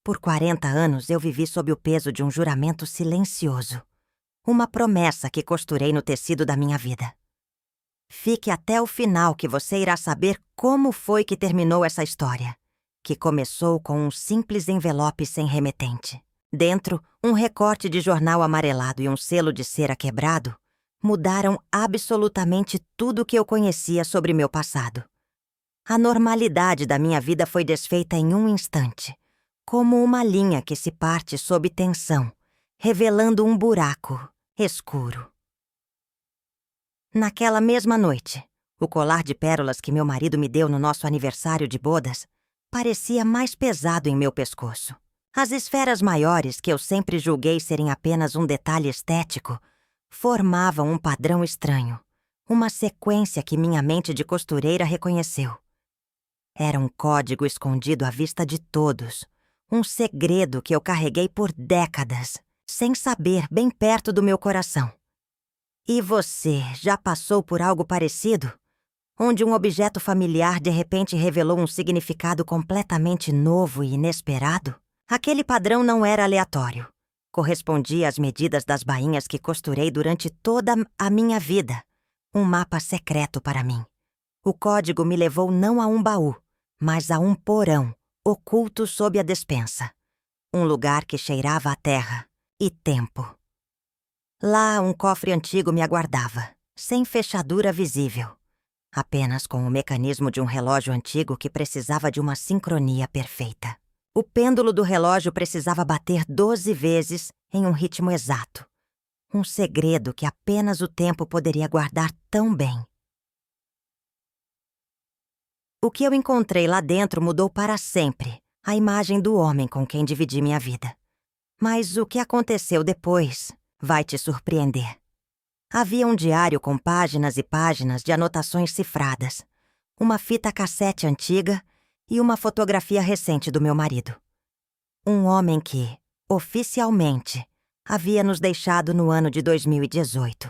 Por 40 anos eu vivi sob o peso de um juramento silencioso. Uma promessa que costurei no tecido da minha vida. Fique até o final que você irá saber como foi que terminou essa história, que começou com um simples envelope sem remetente. Dentro, um recorte de jornal amarelado e um selo de cera quebrado mudaram absolutamente tudo o que eu conhecia sobre meu passado. A normalidade da minha vida foi desfeita em um instante, como uma linha que se parte sob tensão, revelando um buraco escuro. Naquela mesma noite, o colar de pérolas que meu marido me deu no nosso aniversário de bodas parecia mais pesado em meu pescoço. As esferas maiores, que eu sempre julguei serem apenas um detalhe estético, formavam um padrão estranho, uma sequência que minha mente de costureira reconheceu. Era um código escondido à vista de todos, um segredo que eu carreguei por décadas, sem saber, bem perto do meu coração. E você já passou por algo parecido? Onde um objeto familiar de repente revelou um significado completamente novo e inesperado? Aquele padrão não era aleatório. Correspondia às medidas das bainhas que costurei durante toda a minha vida. Um mapa secreto para mim. O código me levou não a um baú, mas a um porão, oculto sob a despensa. Um lugar que cheirava a terra e tempo. Lá, um cofre antigo me aguardava, sem fechadura visível. Apenas com o mecanismo de um relógio antigo que precisava de uma sincronia perfeita. O pêndulo do relógio precisava bater 12 vezes em um ritmo exato. Um segredo que apenas o tempo poderia guardar tão bem. O que eu encontrei lá dentro mudou para sempre a imagem do homem com quem dividi minha vida. Mas o que aconteceu depois vai te surpreender. Havia um diário com páginas e páginas de anotações cifradas, uma fita cassete antiga e uma fotografia recente do meu marido. Um homem que, oficialmente, havia nos deixado no ano de 2018,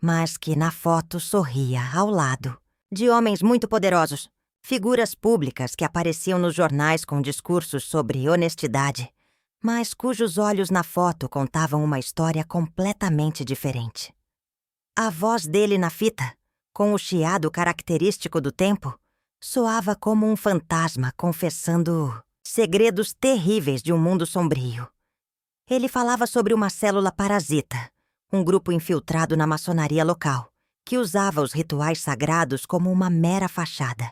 mas que na foto sorria ao lado de homens muito poderosos, figuras públicas que apareciam nos jornais com discursos sobre honestidade, mas cujos olhos na foto contavam uma história completamente diferente. A voz dele na fita, com o chiado característico do tempo, soava como um fantasma confessando segredos terríveis de um mundo sombrio. Ele falava sobre uma célula parasita, um grupo infiltrado na maçonaria local, que usava os rituais sagrados como uma mera fachada.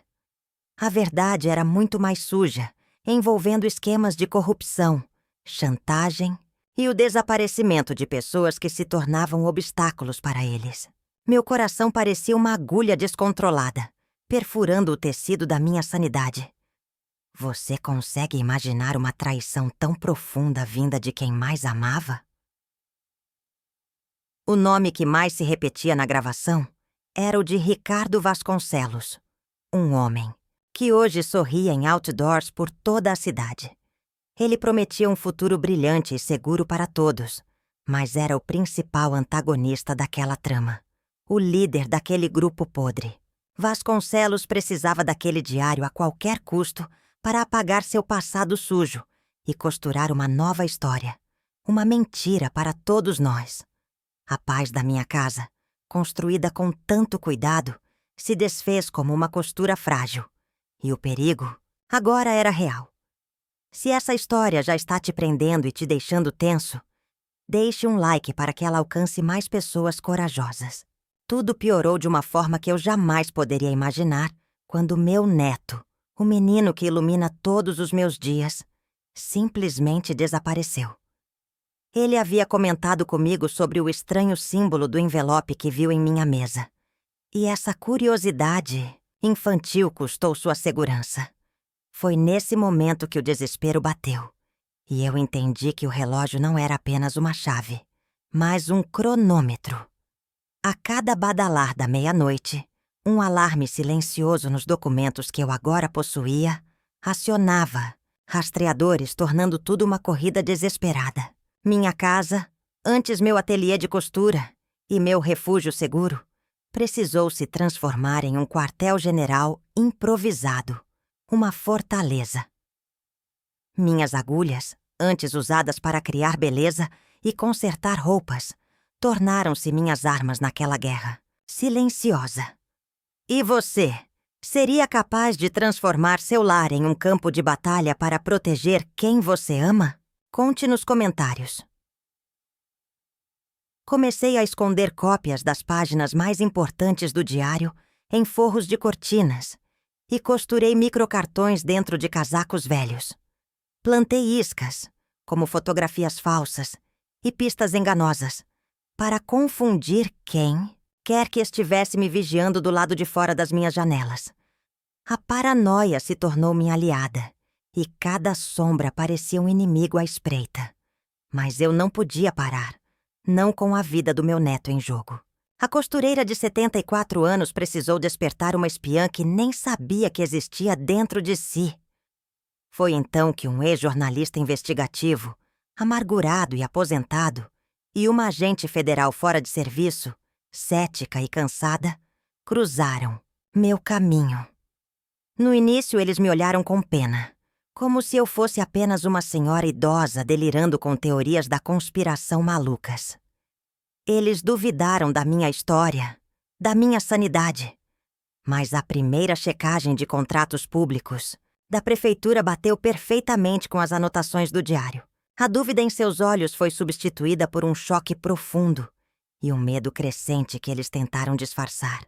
A verdade era muito mais suja, envolvendo esquemas de corrupção, chantagem e o desaparecimento de pessoas que se tornavam obstáculos para eles. Meu coração parecia uma agulha descontrolada, perfurando o tecido da minha sanidade. Você consegue imaginar uma traição tão profunda vinda de quem mais amava? O nome que mais se repetia na gravação era o de Ricardo Vasconcelos, um homem que hoje sorria em outdoors por toda a cidade. Ele prometia um futuro brilhante e seguro para todos, mas era o principal antagonista daquela trama, o líder daquele grupo podre. Vasconcelos precisava daquele diário a qualquer custo para apagar seu passado sujo e costurar uma nova história, uma mentira para todos nós. A paz da minha casa, construída com tanto cuidado, se desfez como uma costura frágil, e o perigo agora era real. Se essa história já está te prendendo e te deixando tenso, deixe um like para que ela alcance mais pessoas corajosas. Tudo piorou de uma forma que eu jamais poderia imaginar quando meu neto, o menino que ilumina todos os meus dias, simplesmente desapareceu. Ele havia comentado comigo sobre o estranho símbolo do envelope que viu em minha mesa. E essa curiosidade infantil custou sua segurança. Foi nesse momento que o desespero bateu, e eu entendi que o relógio não era apenas uma chave, mas um cronômetro. A cada badalar da meia-noite, um alarme silencioso nos documentos que eu agora possuía acionava, rastreadores tornando tudo uma corrida desesperada. Minha casa, antes meu ateliê de costura e meu refúgio seguro, precisou se transformar em um quartel-general improvisado. Uma fortaleza. Minhas agulhas, antes usadas para criar beleza e consertar roupas, tornaram-se minhas armas naquela guerra, silenciosa. E você? Seria capaz de transformar seu lar em um campo de batalha para proteger quem você ama? Conte nos comentários. Comecei a esconder cópias das páginas mais importantes do diário em forros de cortinas e costurei microcartões dentro de casacos velhos. Plantei iscas, como fotografias falsas e pistas enganosas, para confundir quem quer que estivesse me vigiando do lado de fora das minhas janelas. A paranoia se tornou minha aliada, e cada sombra parecia um inimigo à espreita. Mas eu não podia parar, não com a vida do meu neto em jogo. A costureira de 74 anos precisou despertar uma espiã que nem sabia que existia dentro de si. Foi então que um ex-jornalista investigativo, amargurado e aposentado, e uma agente federal fora de serviço, cética e cansada, cruzaram meu caminho. No início, eles me olharam com pena, como se eu fosse apenas uma senhora idosa delirando com teorias da conspiração malucas. Eles duvidaram da minha história, da minha sanidade. Mas a primeira checagem de contratos públicos da prefeitura bateu perfeitamente com as anotações do diário. A dúvida em seus olhos foi substituída por um choque profundo e um medo crescente que eles tentaram disfarçar.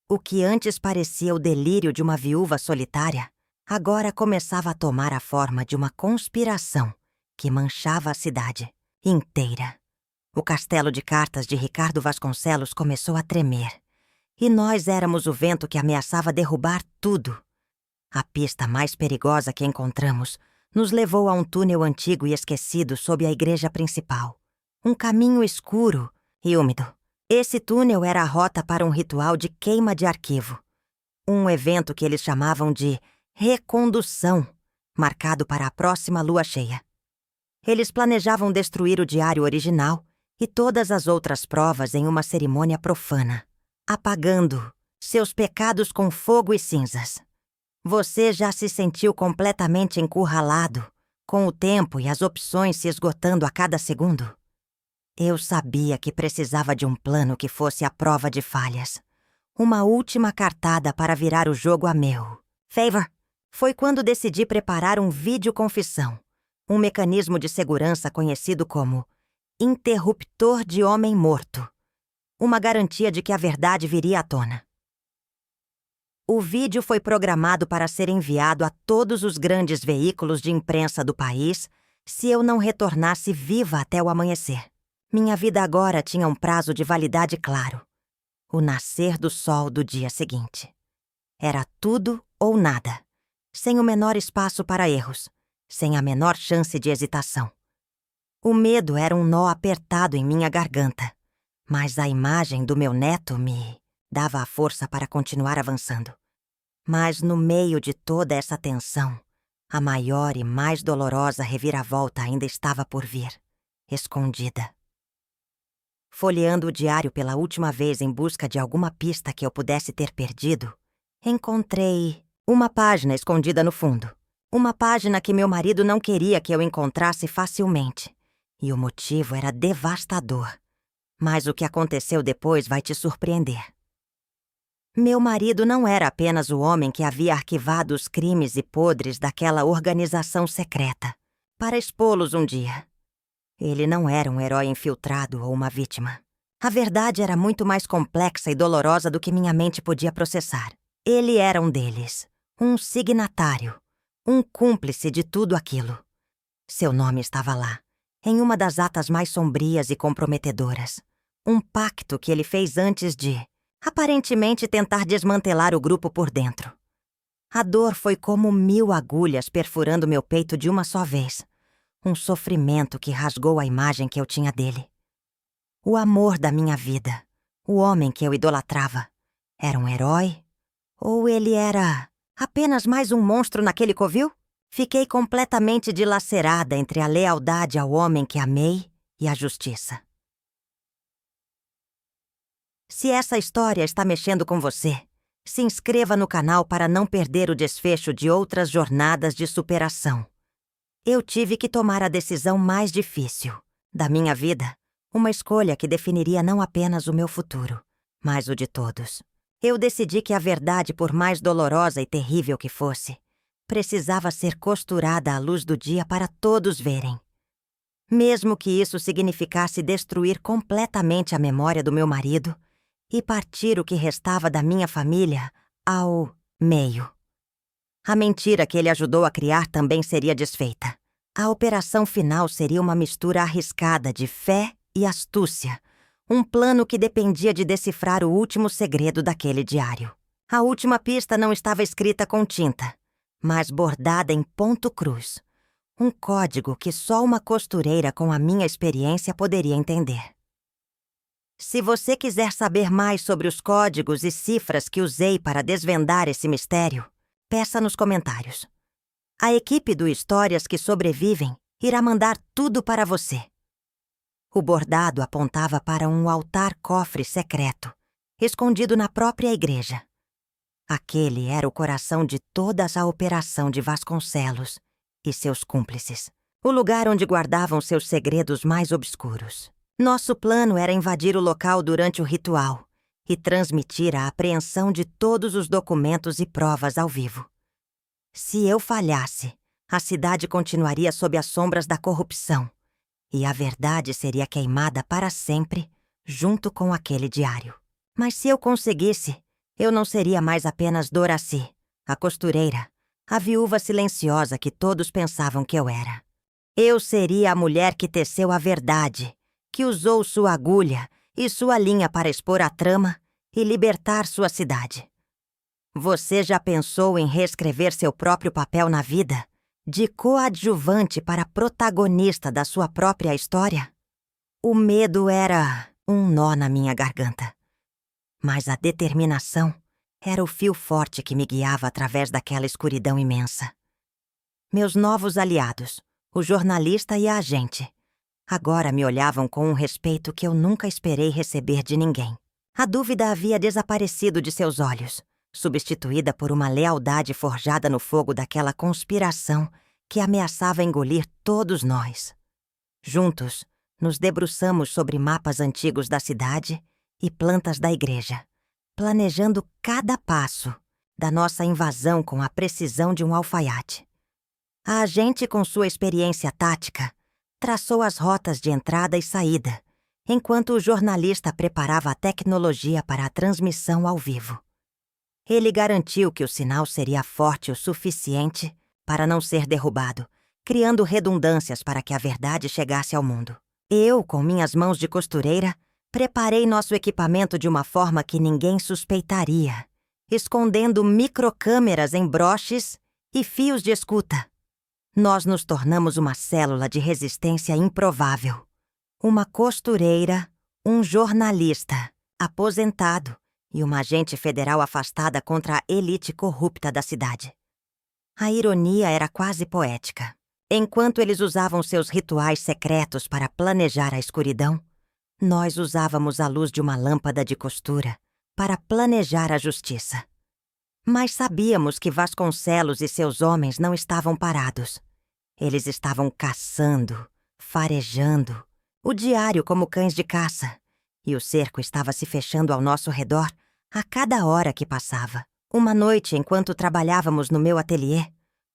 O que antes parecia o delírio de uma viúva solitária, agora começava a tomar a forma de uma conspiração que manchava a cidade inteira. O castelo de cartas de Ricardo Vasconcelos começou a tremer, e nós éramos o vento que ameaçava derrubar tudo. A pista mais perigosa que encontramos nos levou a um túnel antigo e esquecido sob a igreja principal. Um caminho escuro e úmido. Esse túnel era a rota para um ritual de queima de arquivo. Um evento que eles chamavam de recondução, marcado para a próxima lua cheia. Eles planejavam destruir o diário original e todas as outras provas em uma cerimônia profana, apagando seus pecados com fogo e cinzas. Você já se sentiu completamente encurralado, com o tempo e as opções se esgotando a cada segundo? Eu sabia que precisava de um plano que fosse à prova de falhas. Uma última cartada para virar o jogo a meu favor. Foi quando decidi preparar um vídeo-confissão, um mecanismo de segurança conhecido como interruptor de homem morto, uma garantia de que a verdade viria à tona. O vídeo foi programado para ser enviado a todos os grandes veículos de imprensa do país se eu não retornasse viva até o amanhecer. Minha vida agora tinha um prazo de validade claro: o nascer do sol do dia seguinte. Era tudo ou nada, sem o menor espaço para erros, sem a menor chance de hesitação. O medo era um nó apertado em minha garganta, mas a imagem do meu neto me dava a força para continuar avançando. Mas no meio de toda essa tensão, a maior e mais dolorosa reviravolta ainda estava por vir, escondida. Folheando o diário pela última vez em busca de alguma pista que eu pudesse ter perdido, encontrei uma página escondida no fundo. Uma página que meu marido não queria que eu encontrasse facilmente. E o motivo era devastador. Mas o que aconteceu depois vai te surpreender. Meu marido não era apenas o homem que havia arquivado os crimes e podres daquela organização secreta para expô-los um dia. Ele não era um herói infiltrado ou uma vítima. A verdade era muito mais complexa e dolorosa do que minha mente podia processar. Ele era um deles, um signatário, um cúmplice de tudo aquilo. Seu nome estava lá, em uma das atas mais sombrias e comprometedoras. Um pacto que ele fez antes de, aparentemente, tentar desmantelar o grupo por dentro. A dor foi como 1000 agulhas perfurando meu peito de uma só vez. Um sofrimento que rasgou a imagem que eu tinha dele. O amor da minha vida, o homem que eu idolatrava, era um herói? Ou ele era apenas mais um monstro naquele covil? Fiquei completamente dilacerada entre a lealdade ao homem que amei e a justiça. Se essa história está mexendo com você, se inscreva no canal para não perder o desfecho de outras jornadas de superação. Eu tive que tomar a decisão mais difícil da minha vida, uma escolha que definiria não apenas o meu futuro, mas o de todos. Eu decidi que a verdade, por mais dolorosa e terrível que fosse, precisava ser costurada à luz do dia para todos verem. Mesmo que isso significasse destruir completamente a memória do meu marido e partir o que restava da minha família ao meio. A mentira que ele ajudou a criar também seria desfeita. A operação final seria uma mistura arriscada de fé e astúcia, um plano que dependia de decifrar o último segredo daquele diário. A última pista não estava escrita com tinta, mas bordada em ponto cruz. Um código que só uma costureira com a minha experiência poderia entender. Se você quiser saber mais sobre os códigos e cifras que usei para desvendar esse mistério, peça nos comentários. A equipe do Histórias que Sobrevivem irá mandar tudo para você. O bordado apontava para um altar-cofre secreto, escondido na própria igreja. Aquele era o coração de toda a operação de Vasconcelos e seus cúmplices, o lugar onde guardavam seus segredos mais obscuros. Nosso plano era invadir o local durante o ritual e transmitir a apreensão de todos os documentos e provas ao vivo. Se eu falhasse, a cidade continuaria sob as sombras da corrupção e a verdade seria queimada para sempre junto com aquele diário. Mas se eu conseguisse, eu não seria mais apenas Doraci, a costureira, a viúva silenciosa que todos pensavam que eu era. Eu seria a mulher que teceu a verdade, que usou sua agulha e sua linha para expor a trama e libertar sua cidade. Você já pensou em reescrever seu próprio papel na vida, de coadjuvante para protagonista da sua própria história? O medo era um nó na minha garganta, mas a determinação era o fio forte que me guiava através daquela escuridão imensa. Meus novos aliados, o jornalista e a agente, agora me olhavam com um respeito que eu nunca esperei receber de ninguém. A dúvida havia desaparecido de seus olhos, substituída por uma lealdade forjada no fogo daquela conspiração que ameaçava engolir todos nós. Juntos, nos debruçamos sobre mapas antigos da cidade e plantas da igreja, planejando cada passo da nossa invasão com a precisão de um alfaiate. A agente, com sua experiência tática, traçou as rotas de entrada e saída, enquanto o jornalista preparava a tecnologia para a transmissão ao vivo. Ele garantiu que o sinal seria forte o suficiente para não ser derrubado, criando redundâncias para que a verdade chegasse ao mundo. Eu, com minhas mãos de costureira, preparei nosso equipamento de uma forma que ninguém suspeitaria, escondendo microcâmeras em broches e fios de escuta. Nós nos tornamos uma célula de resistência improvável. Uma costureira, um jornalista, aposentado, e uma agente federal afastada contra a elite corrupta da cidade. A ironia era quase poética. Enquanto eles usavam seus rituais secretos para planejar a escuridão, nós usávamos a luz de uma lâmpada de costura para planejar a justiça. Mas sabíamos que Vasconcelos e seus homens não estavam parados. Eles estavam caçando, farejando, o diário como cães de caça, e o cerco estava se fechando ao nosso redor a cada hora que passava. Uma noite, enquanto trabalhávamos no meu ateliê,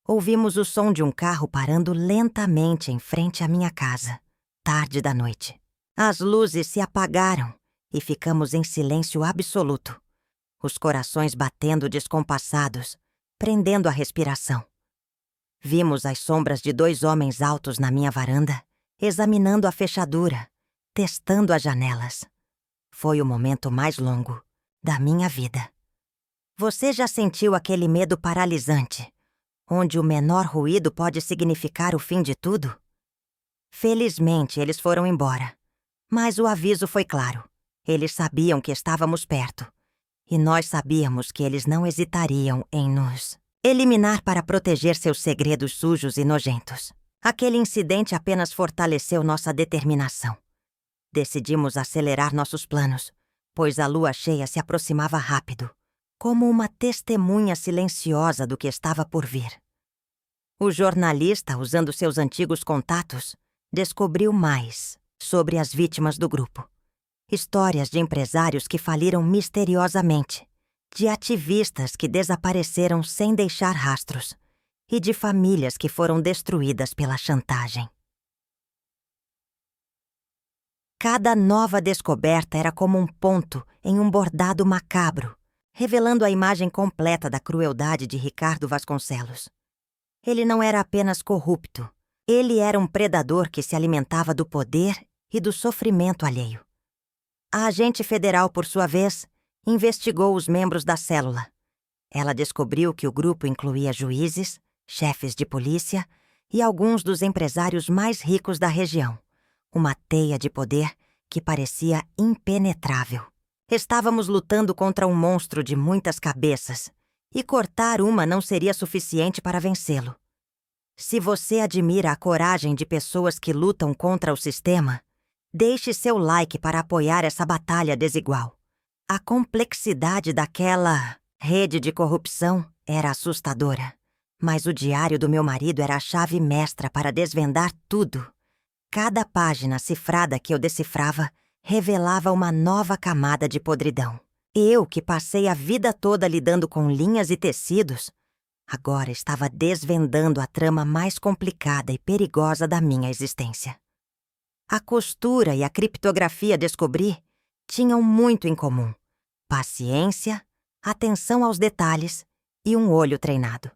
ouvimos o som de um carro parando lentamente em frente à minha casa, tarde da noite. As luzes se apagaram e ficamos em silêncio absoluto, os corações batendo descompassados, prendendo a respiração. Vimos as sombras de 2 homens altos na minha varanda, examinando a fechadura, testando as janelas. Foi o momento mais longo da minha vida. Você já sentiu aquele medo paralisante, onde o menor ruído pode significar o fim de tudo? Felizmente, eles foram embora. Mas o aviso foi claro. Eles sabiam que estávamos perto. E nós sabíamos que eles não hesitariam em nos eliminar para proteger seus segredos sujos e nojentos. Aquele incidente apenas fortaleceu nossa determinação. Decidimos acelerar nossos planos, pois a lua cheia se aproximava rápido, como uma testemunha silenciosa do que estava por vir. O jornalista, usando seus antigos contatos, descobriu mais sobre as vítimas do grupo. Histórias de empresários que faliram misteriosamente, de ativistas que desapareceram sem deixar rastros e de famílias que foram destruídas pela chantagem. Cada nova descoberta era como um ponto em um bordado macabro, revelando a imagem completa da crueldade de Ricardo Vasconcelos. Ele não era apenas corrupto, ele era um predador que se alimentava do poder e do sofrimento alheio. A agente federal, por sua vez, investigou os membros da célula. Ela descobriu que o grupo incluía juízes, chefes de polícia e alguns dos empresários mais ricos da região. Uma teia de poder que parecia impenetrável. Estávamos lutando contra um monstro de muitas cabeças, e cortar uma não seria suficiente para vencê-lo. Se você admira a coragem de pessoas que lutam contra o sistema, deixe seu like para apoiar essa batalha desigual. A complexidade daquela rede de corrupção era assustadora, mas o diário do meu marido era a chave mestra para desvendar tudo. Cada página cifrada que eu decifrava revelava uma nova camada de podridão. Eu, que passei a vida toda lidando com linhas e tecidos, agora estava desvendando a trama mais complicada e perigosa da minha existência. A costura e a criptografia descobri tinham muito em comum: paciência, atenção aos detalhes e um olho treinado.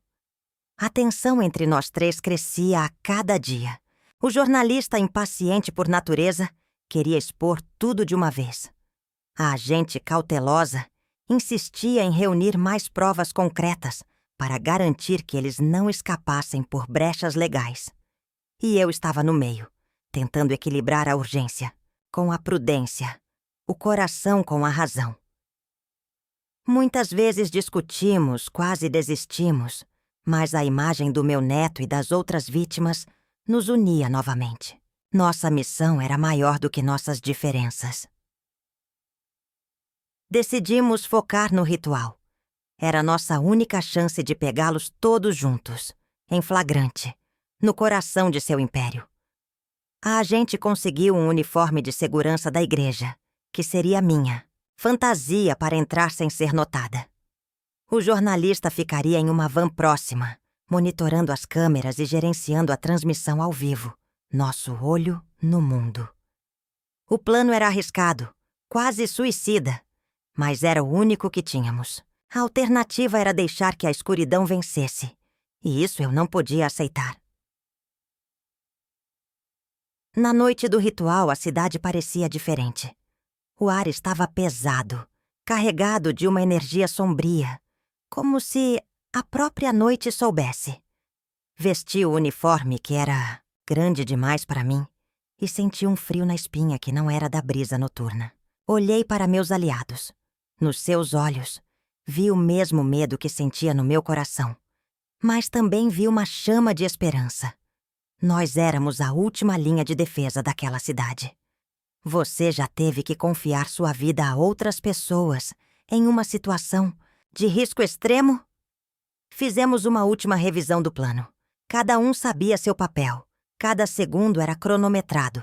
A tensão entre nós três crescia a cada dia. O jornalista, impaciente por natureza, queria expor tudo de uma vez. A agente cautelosa insistia em reunir mais provas concretas para garantir que eles não escapassem por brechas legais. E eu estava no meio, tentando equilibrar a urgência com a prudência, o coração com a razão. Muitas vezes discutimos, quase desistimos, mas a imagem do meu neto e das outras vítimas nos unia novamente. Nossa missão era maior do que nossas diferenças. Decidimos focar no ritual. Era nossa única chance de pegá-los todos juntos, em flagrante, no coração de seu império. A agente conseguiu um uniforme de segurança da igreja, que seria minha, fantasia para entrar sem ser notada. O jornalista ficaria em uma van próxima, monitorando as câmeras e gerenciando a transmissão ao vivo, nosso olho no mundo. O plano era arriscado, quase suicida, mas era o único que tínhamos. A alternativa era deixar que a escuridão vencesse, e isso eu não podia aceitar. Na noite do ritual, a cidade parecia diferente. O ar estava pesado, carregado de uma energia sombria, como se a própria noite soubesse. Vesti o uniforme, que era grande demais para mim, e senti um frio na espinha que não era da brisa noturna. Olhei para meus aliados. Nos seus olhos, vi o mesmo medo que sentia no meu coração, mas também vi uma chama de esperança. Nós éramos a última linha de defesa daquela cidade. Você já teve que confiar sua vida a outras pessoas em uma situação de risco extremo? Fizemos uma última revisão do plano. Cada um sabia seu papel. Cada segundo era cronometrado.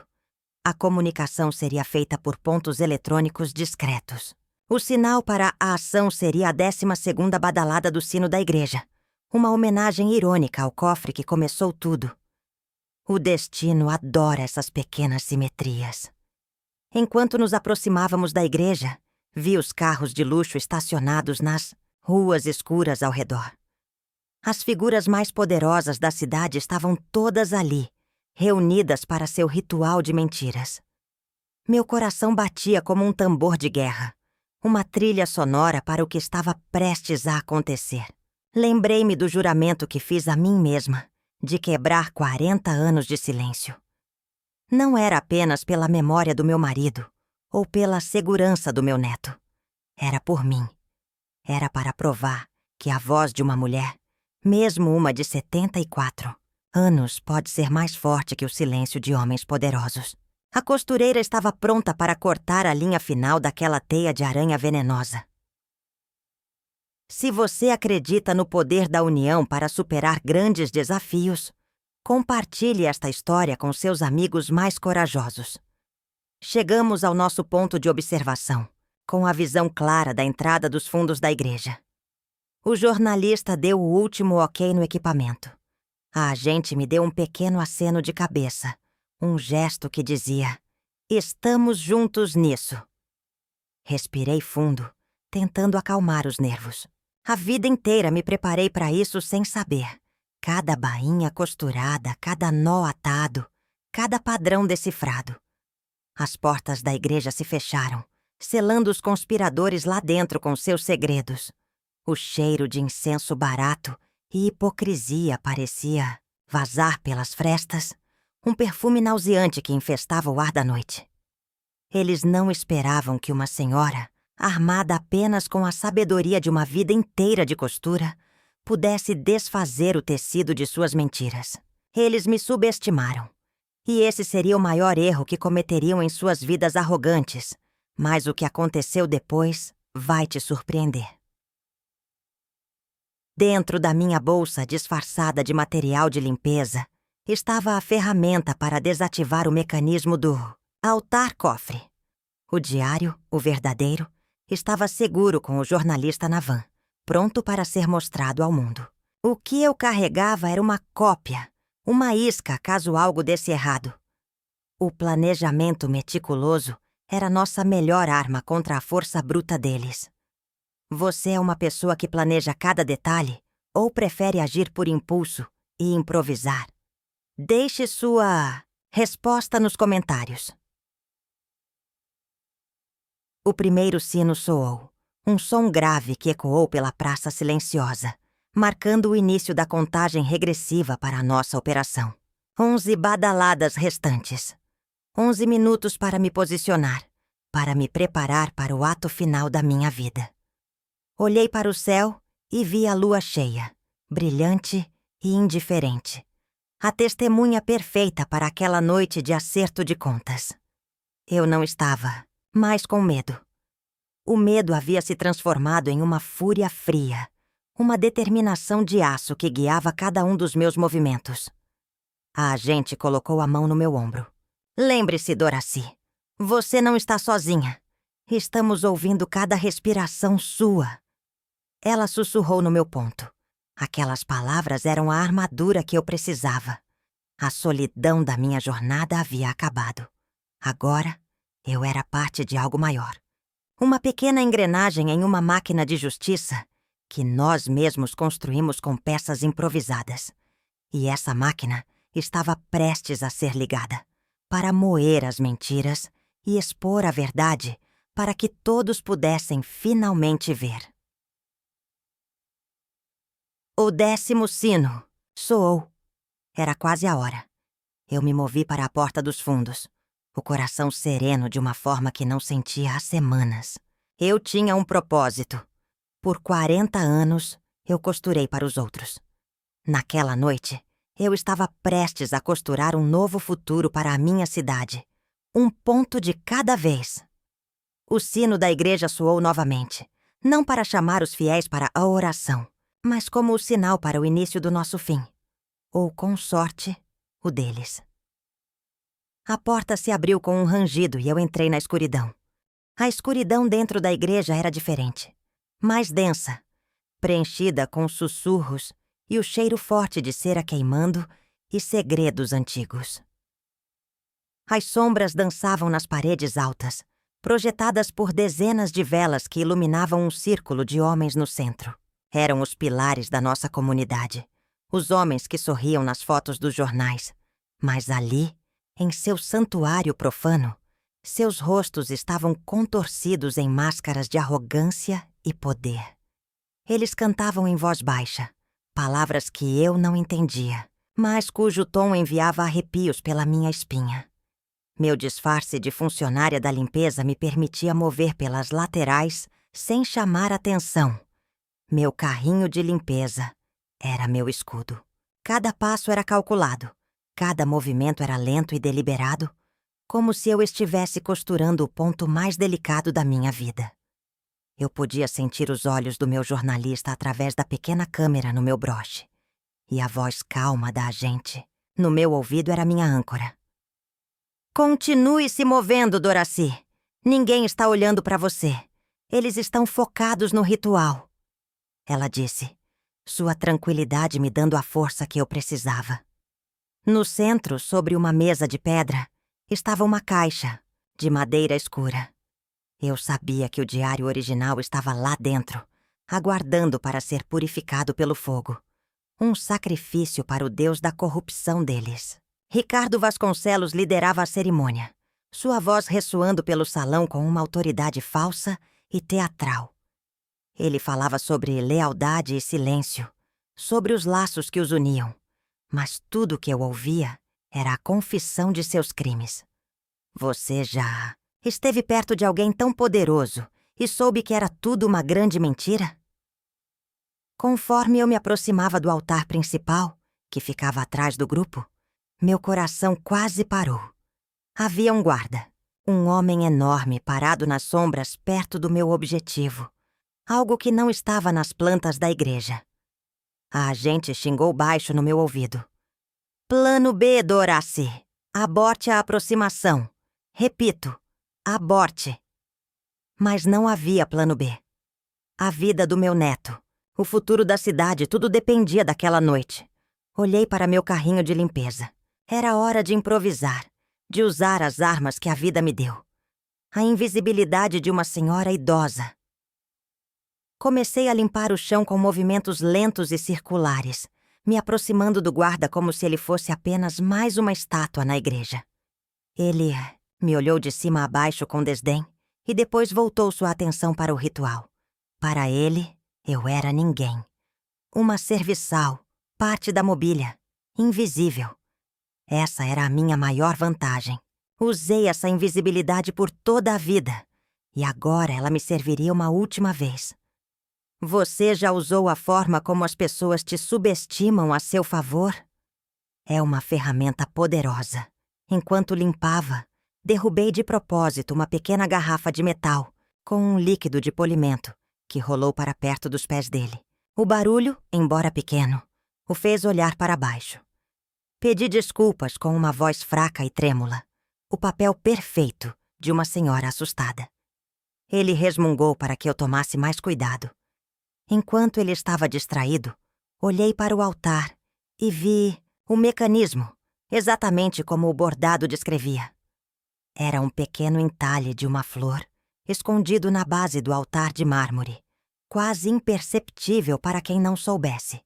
A comunicação seria feita por pontos eletrônicos discretos. O sinal para a ação seria a 12ª badalada do sino da igreja, uma homenagem irônica ao cofre que começou tudo. O destino adora essas pequenas simetrias. Enquanto nos aproximávamos da igreja, vi os carros de luxo estacionados nas ruas escuras ao redor. As figuras mais poderosas da cidade estavam todas ali, reunidas para seu ritual de mentiras. Meu coração batia como um tambor de guerra, uma trilha sonora para o que estava prestes a acontecer. Lembrei-me do juramento que fiz a mim mesma, de quebrar 40 anos de silêncio. Não era apenas pela memória do meu marido, ou pela segurança do meu neto. Era por mim. Era para provar que a voz de uma mulher, mesmo uma de 74 anos, pode ser mais forte que o silêncio de homens poderosos. A costureira estava pronta para cortar a linha final daquela teia de aranha venenosa. Se você acredita no poder da união para superar grandes desafios, compartilhe esta história com seus amigos mais corajosos. Chegamos ao nosso ponto de observação, com a visão clara da entrada dos fundos da igreja. O jornalista deu o último ok no equipamento. A agente me deu um pequeno aceno de cabeça, um gesto que dizia: "Estamos juntos nisso." Respirei fundo, tentando acalmar os nervos. A vida inteira me preparei para isso sem saber. Cada bainha costurada, cada nó atado, cada padrão decifrado. As portas da igreja se fecharam, selando os conspiradores lá dentro com seus segredos. O cheiro de incenso barato e hipocrisia parecia vazar pelas frestas, um perfume nauseante que infestava o ar da noite. Eles não esperavam que uma senhora, armada apenas com a sabedoria de uma vida inteira de costura, pudesse desfazer o tecido de suas mentiras. Eles me subestimaram. E esse seria o maior erro que cometeriam em suas vidas arrogantes. Mas o que aconteceu depois vai te surpreender. Dentro da minha bolsa disfarçada de material de limpeza, estava a ferramenta para desativar o mecanismo do altar-cofre. O diário, o verdadeiro, estava seguro com o jornalista na van, pronto para ser mostrado ao mundo. O que eu carregava era uma cópia, uma isca caso algo desse errado. O planejamento meticuloso era nossa melhor arma contra a força bruta deles. Você é uma pessoa que planeja cada detalhe ou prefere agir por impulso e improvisar? Deixe sua resposta nos comentários. O primeiro sino soou, um som grave que ecoou pela praça silenciosa, marcando o início da contagem regressiva para a nossa operação. 11 badaladas restantes. 11 minutos para me posicionar, para me preparar para o ato final da minha vida. Olhei para o céu e vi a lua cheia, brilhante e indiferente. A testemunha perfeita para aquela noite de acerto de contas. Eu não estava mais com medo. O medo havia se transformado em uma fúria fria, uma determinação de aço que guiava cada um dos meus movimentos. A agente colocou a mão no meu ombro. Lembre-se, Doraci, você não está sozinha. Estamos ouvindo cada respiração sua. Ela sussurrou no meu ponto. Aquelas palavras eram a armadura que eu precisava. A solidão da minha jornada havia acabado. Agora, eu era parte de algo maior. Uma pequena engrenagem em uma máquina de justiça que nós mesmos construímos com peças improvisadas. E essa máquina estava prestes a ser ligada, para moer as mentiras e expor a verdade para que todos pudessem finalmente ver. O 10º sino soou. Era quase a hora. Eu me movi para a porta dos fundos, o coração sereno de uma forma que não sentia há semanas. Eu tinha um propósito. Por 40 anos, eu costurei para os outros. Naquela noite, eu estava prestes a costurar um novo futuro para a minha cidade. Um ponto de cada vez. O sino da igreja soou novamente, não para chamar os fiéis para a oração, mas como o sinal para o início do nosso fim. Ou, com sorte, o deles. A porta se abriu com um rangido e eu entrei na escuridão. A escuridão dentro da igreja era diferente. Mais densa, preenchida com sussurros e o cheiro forte de cera queimando e segredos antigos. As sombras dançavam nas paredes altas, projetadas por dezenas de velas que iluminavam um círculo de homens no centro. Eram os pilares da nossa comunidade, os homens que sorriam nas fotos dos jornais. Mas ali, em seu santuário profano, seus rostos estavam contorcidos em máscaras de arrogância e poder. Eles cantavam em voz baixa, palavras que eu não entendia, mas cujo tom enviava arrepios pela minha espinha. Meu disfarce de funcionária da limpeza me permitia mover pelas laterais sem chamar atenção. Meu carrinho de limpeza era meu escudo. Cada passo era calculado, cada movimento era lento e deliberado, como se eu estivesse costurando o ponto mais delicado da minha vida. Eu podia sentir os olhos do meu jornalista através da pequena câmera no meu broche. E a voz calma da agente, no meu ouvido, era minha âncora. Continue se movendo, Doracy. Ninguém está olhando para você. Eles estão focados no ritual. Ela disse, sua tranquilidade me dando a força que eu precisava. No centro, sobre uma mesa de pedra, estava uma caixa, de madeira escura. Eu sabia que o diário original estava lá dentro, aguardando para ser purificado pelo fogo. Um sacrifício para o Deus da corrupção deles. Ricardo Vasconcelos liderava a cerimônia, sua voz ressoando pelo salão com uma autoridade falsa e teatral. Ele falava sobre lealdade e silêncio, sobre os laços que os uniam, mas tudo o que eu ouvia era a confissão de seus crimes. Você já esteve perto de alguém tão poderoso e soube que era tudo uma grande mentira? Conforme eu me aproximava do altar principal, que ficava atrás do grupo, meu coração quase parou. Havia um guarda, um homem enorme parado nas sombras perto do meu objetivo, algo que não estava nas plantas da igreja. A agente xingou baixo no meu ouvido. Plano B, Doracy. Aborte a aproximação. Repito, aborte. Mas não havia plano B. A vida do meu neto, o futuro da cidade, tudo dependia daquela noite. Olhei para meu carrinho de limpeza. Era hora de improvisar, de usar as armas que a vida me deu. A invisibilidade de uma senhora idosa. Comecei a limpar o chão com movimentos lentos e circulares, me aproximando do guarda como se ele fosse apenas mais uma estátua na igreja. Ele me olhou de cima a baixo com desdém e depois voltou sua atenção para o ritual. Para ele, eu era ninguém. Uma serviçal, parte da mobília, invisível. Essa era a minha maior vantagem. Usei essa invisibilidade por toda a vida, e agora ela me serviria uma última vez. Você já usou a forma como as pessoas te subestimam a seu favor? É uma ferramenta poderosa. Enquanto limpava, derrubei de propósito uma pequena garrafa de metal com um líquido de polimento que rolou para perto dos pés dele. O barulho, embora pequeno, o fez olhar para baixo. Pedi desculpas com uma voz fraca e trêmula, o papel perfeito de uma senhora assustada. Ele resmungou para que eu tomasse mais cuidado. Enquanto ele estava distraído, olhei para o altar e vi o mecanismo, exatamente como o bordado descrevia. Era um pequeno entalhe de uma flor, escondido na base do altar de mármore, quase imperceptível para quem não soubesse.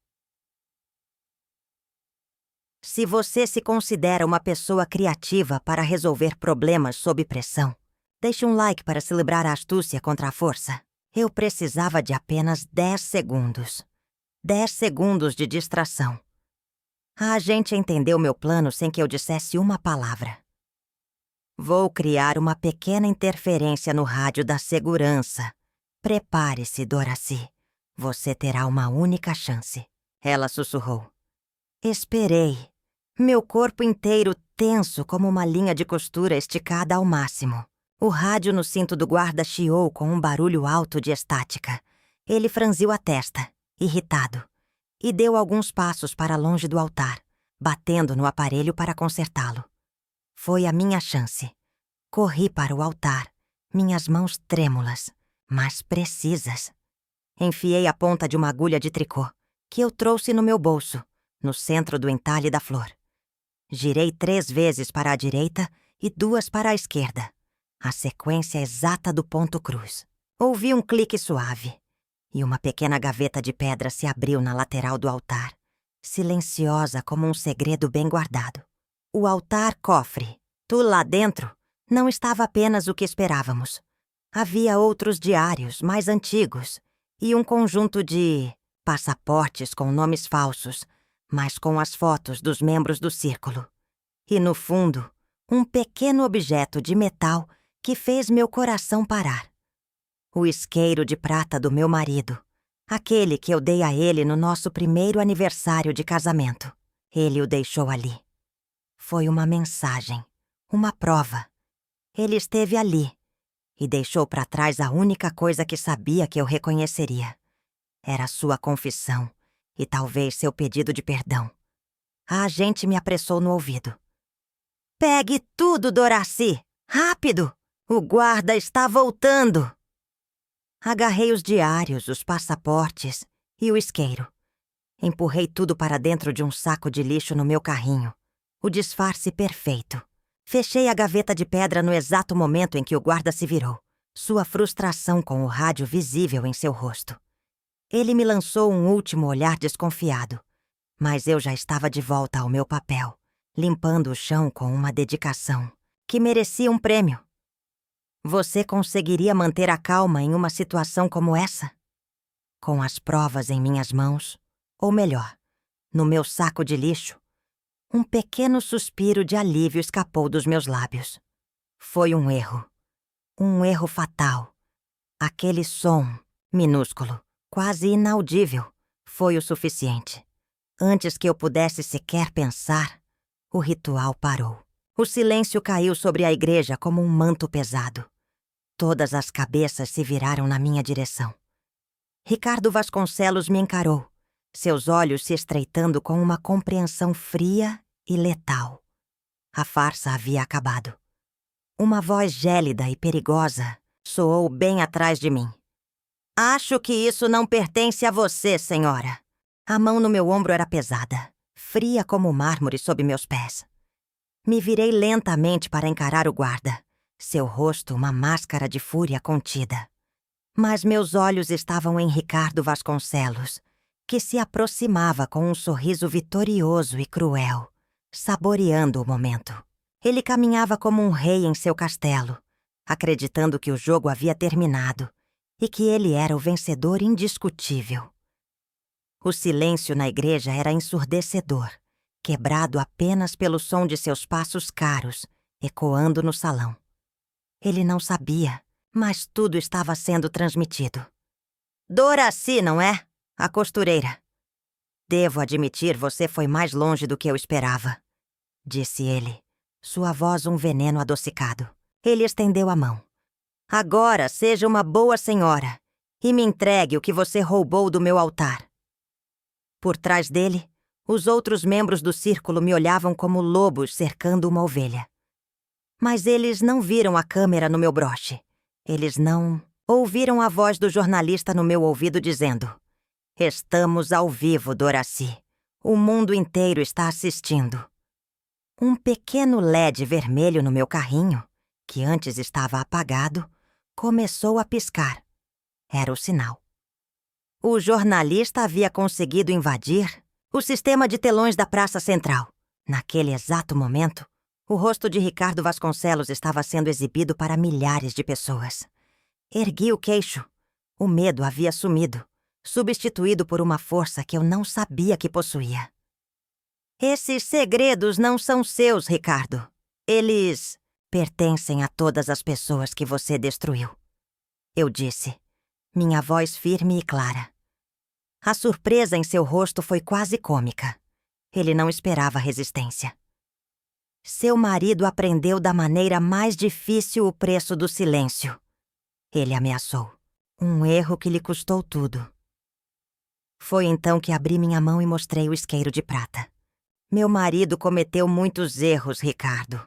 Se você se considera uma pessoa criativa para resolver problemas sob pressão, deixe um like para celebrar a astúcia contra a força. Eu precisava de apenas 10 segundos. 10 segundos de distração. A agente entendeu meu plano sem que eu dissesse uma palavra. Vou criar uma pequena interferência no rádio da segurança. Prepare-se, Doracy. Você terá uma única chance. Ela sussurrou. Esperei. Meu corpo inteiro tenso como uma linha de costura esticada ao máximo. O rádio no cinto do guarda chiou com um barulho alto de estática. Ele franziu a testa, irritado, e deu alguns passos para longe do altar, batendo no aparelho para consertá-lo. Foi a minha chance. Corri para o altar, minhas mãos trêmulas, mas precisas. Enfiei a ponta de uma agulha de tricô, que eu trouxe no meu bolso, no centro do entalhe da flor. Girei 3 vezes para a direita e 2 para a esquerda. A sequência exata do ponto cruz. Ouvi um clique suave, e uma pequena gaveta de pedra se abriu na lateral do altar, silenciosa como um segredo bem guardado. O altar-cofre, lá dentro, não estava apenas o que esperávamos. Havia outros diários mais antigos e um conjunto de passaportes com nomes falsos, mas com as fotos dos membros do círculo. E no fundo, um pequeno objeto de metal que fez meu coração parar. O isqueiro de prata do meu marido, aquele que eu dei a ele no nosso primeiro aniversário de casamento. Ele o deixou ali. Foi uma mensagem, uma prova. Ele esteve ali, e deixou para trás a única coisa que sabia que eu reconheceria. Era sua confissão e talvez seu pedido de perdão. A agente me apressou no ouvido. "Pegue tudo, Doraci! Rápido! O guarda está voltando!" Agarrei os diários, os passaportes e o isqueiro. Empurrei tudo para dentro de um saco de lixo no meu carrinho. O disfarce perfeito. Fechei a gaveta de pedra no exato momento em que o guarda se virou, sua frustração com o rádio visível em seu rosto. Ele me lançou um último olhar desconfiado, mas eu já estava de volta ao meu papel, limpando o chão com uma dedicação que merecia um prêmio. Você conseguiria manter a calma em uma situação como essa? Com as provas em minhas mãos, ou melhor, no meu saco de lixo, um pequeno suspiro de alívio escapou dos meus lábios. Foi um erro fatal. Aquele som, minúsculo, quase inaudível, foi o suficiente. Antes que eu pudesse sequer pensar, o ritual parou. O silêncio caiu sobre a igreja como um manto pesado. Todas as cabeças se viraram na minha direção. Ricardo Vasconcelos me encarou, seus olhos se estreitando com uma compreensão fria e letal. A farsa havia acabado. Uma voz gélida e perigosa soou bem atrás de mim. "Acho que isso não pertence a você, senhora." A mão no meu ombro era pesada, fria como o mármore sob meus pés. Me virei lentamente para encarar o guarda, seu rosto uma máscara de fúria contida. Mas meus olhos estavam em Ricardo Vasconcelos, que se aproximava com um sorriso vitorioso e cruel, saboreando o momento. Ele caminhava como um rei em seu castelo, acreditando que o jogo havia terminado e que ele era o vencedor indiscutível. O silêncio na igreja era ensurdecedor, quebrado apenas pelo som de seus passos caros, ecoando no salão. Ele não sabia, mas tudo estava sendo transmitido. "Doraci, não é? A costureira." "Devo admitir, você foi mais longe do que eu esperava", disse ele, sua voz um veneno adocicado. Ele estendeu a mão. "Agora seja uma boa senhora e me entregue o que você roubou do meu altar." Por trás dele, os outros membros do círculo me olhavam como lobos cercando uma ovelha. Mas eles não viram a câmera no meu broche. Eles não ouviram a voz do jornalista no meu ouvido dizendo: "Estamos ao vivo, Doraci. O mundo inteiro está assistindo." Um pequeno LED vermelho no meu carrinho, que antes estava apagado, começou a piscar. Era o sinal. O jornalista havia conseguido invadir o sistema de telões da Praça Central. Naquele exato momento, o rosto de Ricardo Vasconcelos estava sendo exibido para milhares de pessoas. Ergui o queixo. O medo havia sumido, substituído por uma força que eu não sabia que possuía. "Esses segredos não são seus, Ricardo. Eles pertencem a todas as pessoas que você destruiu", eu disse, minha voz firme e clara. A surpresa em seu rosto foi quase cômica. Ele não esperava resistência. "Seu marido aprendeu da maneira mais difícil o preço do silêncio", ele ameaçou. Um erro que lhe custou tudo. Foi então que abri minha mão e mostrei o isqueiro de prata. "Meu marido cometeu muitos erros, Ricardo.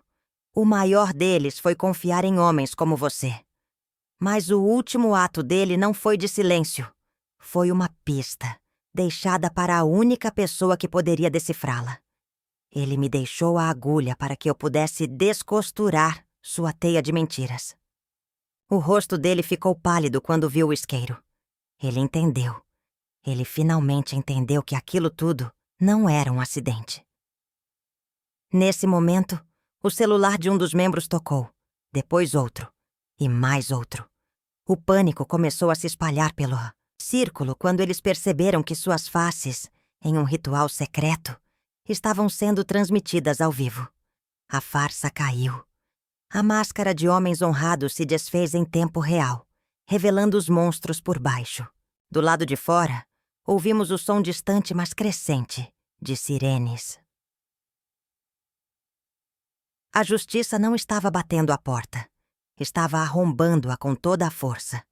O maior deles foi confiar em homens como você. Mas o último ato dele não foi de silêncio. Foi uma pista, deixada para a única pessoa que poderia decifrá-la. Ele me deixou a agulha para que eu pudesse descosturar sua teia de mentiras." O rosto dele ficou pálido quando viu o isqueiro. Ele entendeu. Ele finalmente entendeu que aquilo tudo não era um acidente. Nesse momento, o celular de um dos membros tocou, depois outro, e mais outro. O pânico começou a se espalhar pelo círculo quando eles perceberam que suas faces, em um ritual secreto, estavam sendo transmitidas ao vivo. A farsa caiu. A máscara de homens honrados se desfez em tempo real, revelando os monstros por baixo. Do lado de fora, ouvimos o som distante mas crescente de sirenes. A justiça não estava batendo à porta. estava arrombando-a com toda a força.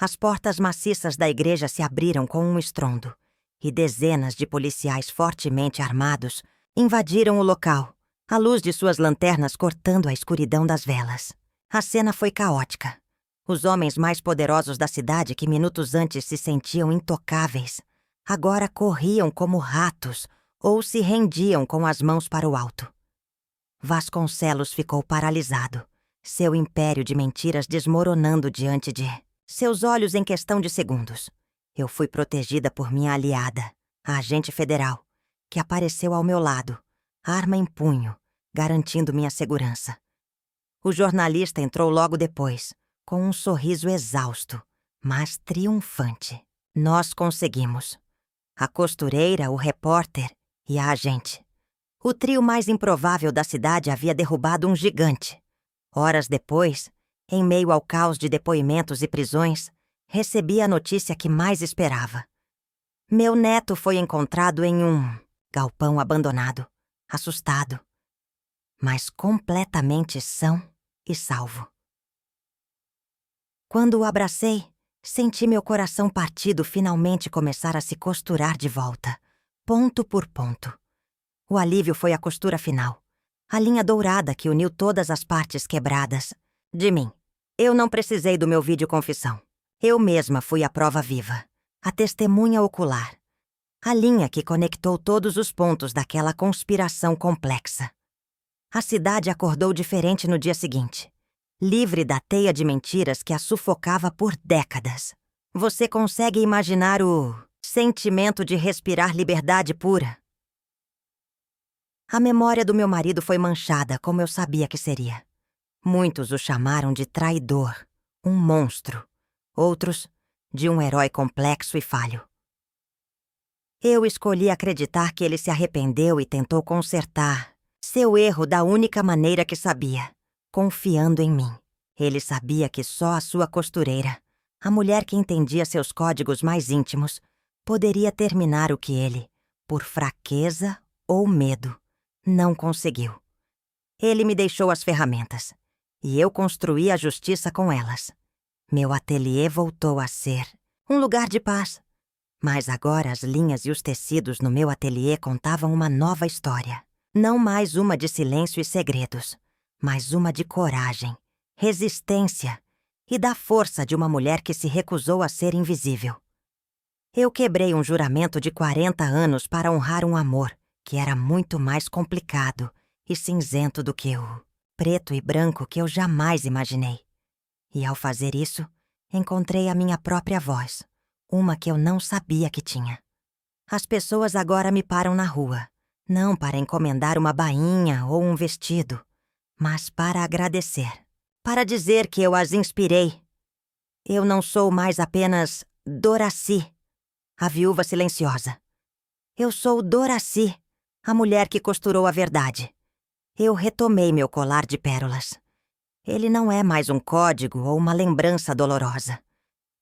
As portas maciças da igreja se abriram com um estrondo, e dezenas de policiais fortemente armados invadiram o local, a luz de suas lanternas cortando a escuridão das velas. A cena foi caótica. Os homens mais poderosos da cidade, que minutos antes se sentiam intocáveis, agora corriam como ratos ou se rendiam com as mãos para o alto. Vasconcelos ficou paralisado, seu império de mentiras desmoronando diante de seus olhos em questão de segundos. Eu fui protegida por minha aliada, a agente federal, que apareceu ao meu lado, arma em punho, garantindo minha segurança. O jornalista entrou logo depois, com um sorriso exausto, mas triunfante. Nós conseguimos. A costureira, o repórter e a agente. O trio mais improvável da cidade havia derrubado um gigante. Horas depois, em meio ao caos de depoimentos e prisões, recebi a notícia que mais esperava. Meu neto foi encontrado em um galpão abandonado, assustado, mas completamente são e salvo. Quando o abracei, senti meu coração partido finalmente começar a se costurar de volta, ponto por ponto. O alívio foi a costura final, a linha dourada que uniu todas as partes quebradas de mim. Eu não precisei do meu vídeo confissão. Eu mesma fui a prova viva, a testemunha ocular, a linha que conectou todos os pontos daquela conspiração complexa. A cidade acordou diferente no dia seguinte, livre da teia de mentiras que a sufocava por décadas. Você consegue imaginar o sentimento de respirar liberdade pura? A memória do meu marido foi manchada, como eu sabia que seria. Muitos o chamaram de traidor, um monstro. Outros, de um herói complexo e falho. Eu escolhi acreditar que ele se arrependeu e tentou consertar seu erro da única maneira que sabia, confiando em mim. Ele sabia que só a sua costureira, a mulher que entendia seus códigos mais íntimos, poderia terminar o que ele, por fraqueza ou medo, não conseguiu. Ele me deixou as ferramentas, e eu construí a justiça com elas. Meu ateliê voltou a ser um lugar de paz. Mas agora as linhas e os tecidos no meu ateliê contavam uma nova história. Não mais uma de silêncio e segredos, mas uma de coragem, resistência e da força de uma mulher que se recusou a ser invisível. Eu quebrei um juramento de 40 anos para honrar um amor que era muito mais complicado e cinzento do que o preto e branco que eu jamais imaginei. E ao fazer isso, encontrei a minha própria voz, uma que eu não sabia que tinha. As pessoas agora me param na rua, não para encomendar uma bainha ou um vestido, mas para agradecer, para dizer que eu as inspirei. Eu não sou mais apenas Doraci, a viúva silenciosa. Eu sou Doraci, a mulher que costurou a verdade. Eu retomei meu colar de pérolas. Ele não é mais um código ou uma lembrança dolorosa.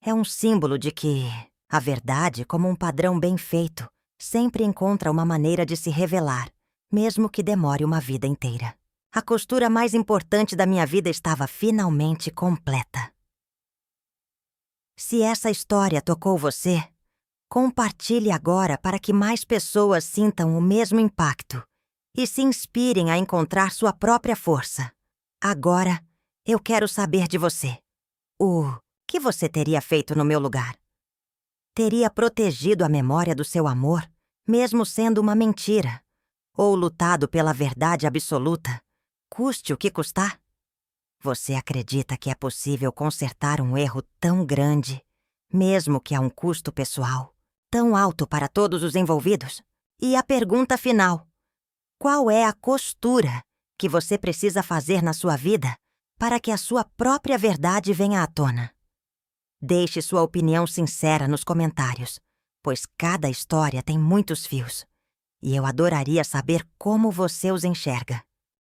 É um símbolo de que a verdade, como um padrão bem feito, sempre encontra uma maneira de se revelar, mesmo que demore uma vida inteira. A costura mais importante da minha vida estava finalmente completa. Se essa história tocou você, compartilhe agora para que mais pessoas sintam o mesmo impacto e se inspirem a encontrar sua própria força. Agora, eu quero saber de você. O que você teria feito no meu lugar? Teria protegido a memória do seu amor, mesmo sendo uma mentira? Ou lutado pela verdade absoluta, custe o que custar? Você acredita que é possível consertar um erro tão grande, mesmo que a um custo pessoal, tão alto para todos os envolvidos? E a pergunta final: qual é a costura que você precisa fazer na sua vida para que a sua própria verdade venha à tona? Deixe sua opinião sincera nos comentários, pois cada história tem muitos fios, e eu adoraria saber como você os enxerga.